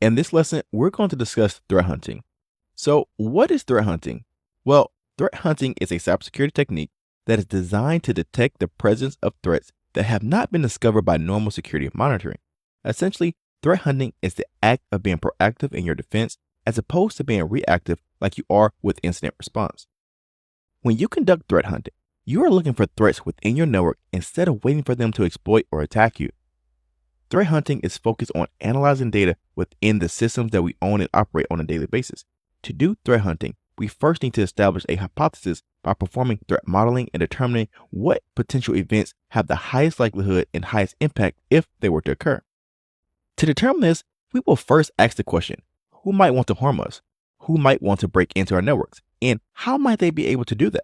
In this lesson, we're going to discuss threat hunting. So, what is threat hunting? Well, threat hunting is a cybersecurity technique that is designed to detect the presence of threats that have not been discovered by normal security monitoring. Essentially, threat hunting is the act of being proactive in your defense as opposed to being reactive like you are with incident response. When you conduct threat hunting, you are looking for threats within your network instead of waiting for them to exploit or attack you. Threat hunting is focused on analyzing data within the systems that we own and operate on a daily basis. To do threat hunting, we first need to establish a hypothesis by performing threat modeling and determining what potential events have the highest likelihood and highest impact if they were to occur. To determine this, we will first ask the question, who might want to harm us? Who might want to break into our networks? And how might they be able to do that?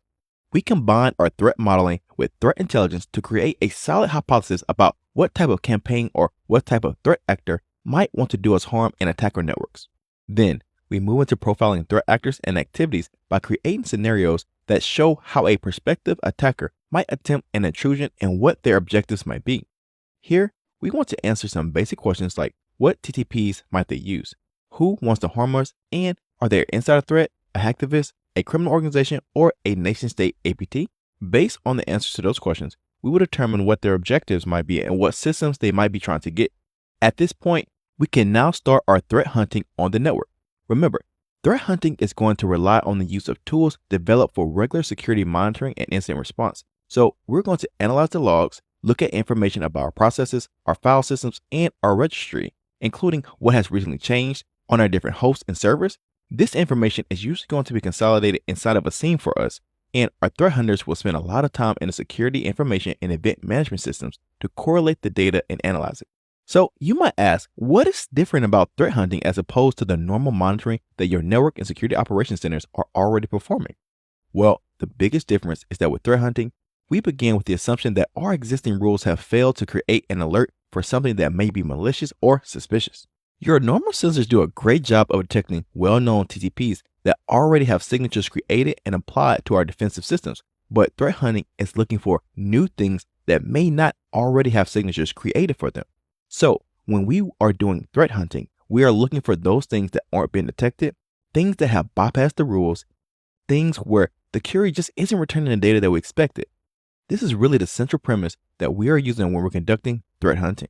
We combine our threat modeling with threat intelligence to create a solid hypothesis about what type of campaign or what type of threat actor might want to do us harm and attack our networks. Then, we move into profiling threat actors and activities by creating scenarios that show how a prospective attacker might attempt an intrusion and what their objectives might be. Here, we want to answer some basic questions like what TTPs might they use, who wants to harm us, and are they an insider threat, a hacktivist, a criminal organization, or a nation-state APT? Based on the answers to those questions, we will determine what their objectives might be and what systems they might be trying to get. At this point, we can now start our threat hunting on the network. Remember, threat hunting is going to rely on the use of tools developed for regular security monitoring and incident response. So we're going to analyze the logs, look at information about our processes, our file systems, and our registry, including what has recently changed on our different hosts and servers. This information is usually going to be consolidated inside of a scene for us, and our threat hunters will spend a lot of time in the security information and event management systems to correlate the data and analyze it. So you might ask, what is different about threat hunting as opposed to the normal monitoring that your network and security operations centers are already performing? Well, the biggest difference is that with threat hunting, we begin with the assumption that our existing rules have failed to create an alert for something that may be malicious or suspicious. Your normal sensors do a great job of detecting well-known TTPs that already have signatures created and applied to our defensive systems, but threat hunting is looking for new things that may not already have signatures created for them. So, when we are doing threat hunting, we are looking for those things that aren't being detected, things that have bypassed the rules, things where the query just isn't returning the data that we expected. This is really the central premise that we are using when we're conducting threat hunting.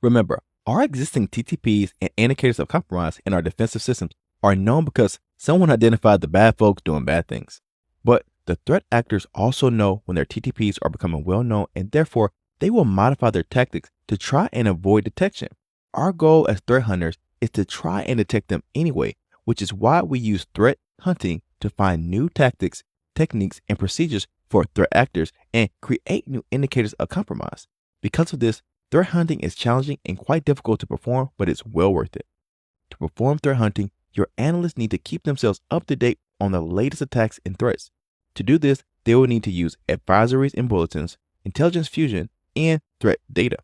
Remember, our existing TTPs and indicators of compromise in our defensive systems are known because someone identified the bad folks doing bad things. But the threat actors also know when their TTPs are becoming well known, and therefore they will modify their tactics to try and avoid detection. Our goal as threat hunters is to try and detect them anyway, which is why we use threat hunting to find new tactics, techniques, and procedures for threat actors and create new indicators of compromise. Because of this, threat hunting is challenging and quite difficult to perform, but it's well worth it. To perform threat hunting, your analysts need to keep themselves up to date on the latest attacks and threats. To do this, they will need to use advisories and bulletins, intelligence fusion, and threat data.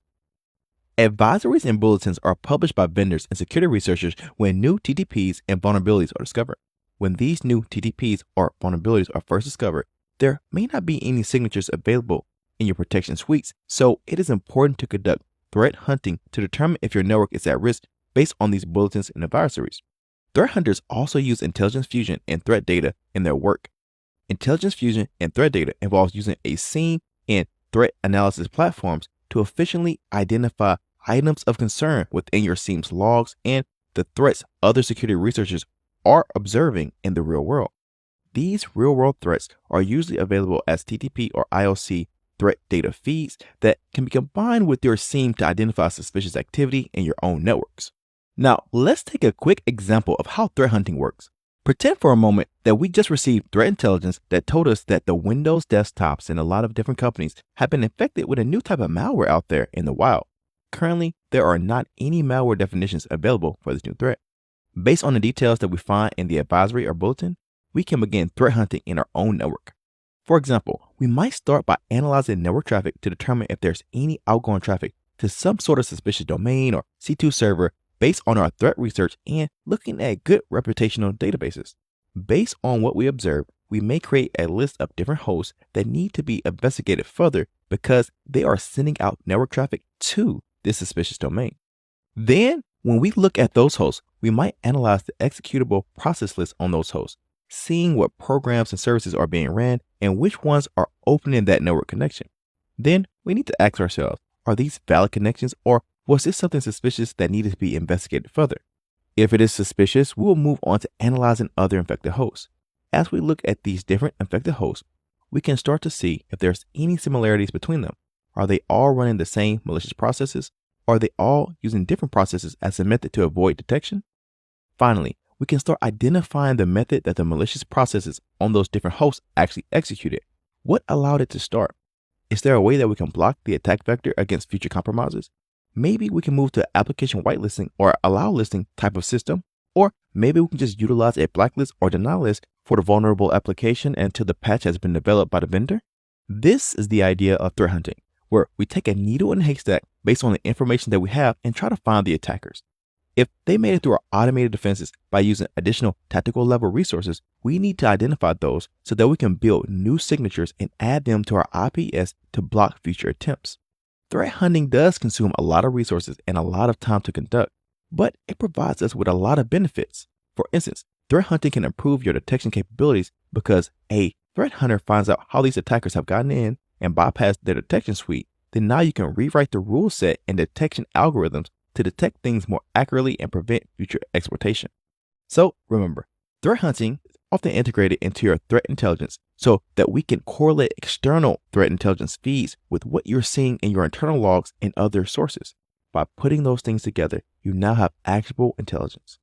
Advisories and bulletins are published by vendors and security researchers when new TTPs and vulnerabilities are discovered. When these new TTPs or vulnerabilities are first discovered, there may not be any signatures available in your protection suites, so it is important to conduct threat hunting to determine if your network is at risk based on these bulletins and advisories. Threat hunters also use intelligence fusion and threat data in their work. Intelligence fusion and threat data involves using a SIEM and threat analysis platforms to efficiently identify items of concern within your SIEM's logs and the threats other security researchers are observing in the real world. These real-world threats are usually available as TTP or IOC threat data feeds that can be combined with your SIEM to identify suspicious activity in your own networks. Now, let's take a quick example of how threat hunting works. Pretend for a moment that we just received threat intelligence that told us that the Windows desktops in a lot of different companies have been infected with a new type of malware out there in the wild. Currently, there are not any malware definitions available for this new threat. Based on the details that we find in the advisory or bulletin, we can begin threat hunting in our own network. For example, we might start by analyzing network traffic to determine if there's any outgoing traffic to some sort of suspicious domain or C2 server based on our threat research and looking at good reputational databases. Based on what we observe, we may create a list of different hosts that need to be investigated further because they are sending out network traffic to this suspicious domain. Then, when we look at those hosts, we might analyze the executable process list on those hosts, seeing what programs and services are being ran and which ones are opening that network connection. Then we need to ask ourselves, are these valid connections, or was this something suspicious that needed to be investigated further? If it is suspicious, we will move on to analyzing other infected hosts. As we look at these different infected hosts, we can start to see if there's any similarities between them. Are they all running the same malicious processes? Are they all using different processes as a method to avoid detection? Finally, we can start identifying the method that the malicious processes on those different hosts actually executed. What allowed it to start? Is there a way that we can block the attack vector against future compromises? Maybe we can move to application whitelisting or allow listing type of system, or maybe we can just utilize a blacklist or deny list for the vulnerable application until the patch has been developed by the vendor. This is the idea of threat hunting, where we take a needle in a haystack based on the information that we have and try to find the attackers. If they made it through our automated defenses by using additional tactical level resources, we need to identify those so that we can build new signatures and add them to our IPS to block future attempts. Threat hunting does consume a lot of resources and a lot of time to conduct, but it provides us with a lot of benefits. For instance, threat hunting can improve your detection capabilities because a threat hunter finds out how these attackers have gotten in and bypassed their detection suite. Then now you can rewrite the rule set and detection algorithms to detect things more accurately and prevent future exploitation. So remember, threat hunting is often integrated into your threat intelligence so that we can correlate external threat intelligence feeds with what you're seeing in your internal logs and other sources. By putting those things together, you now have actionable intelligence.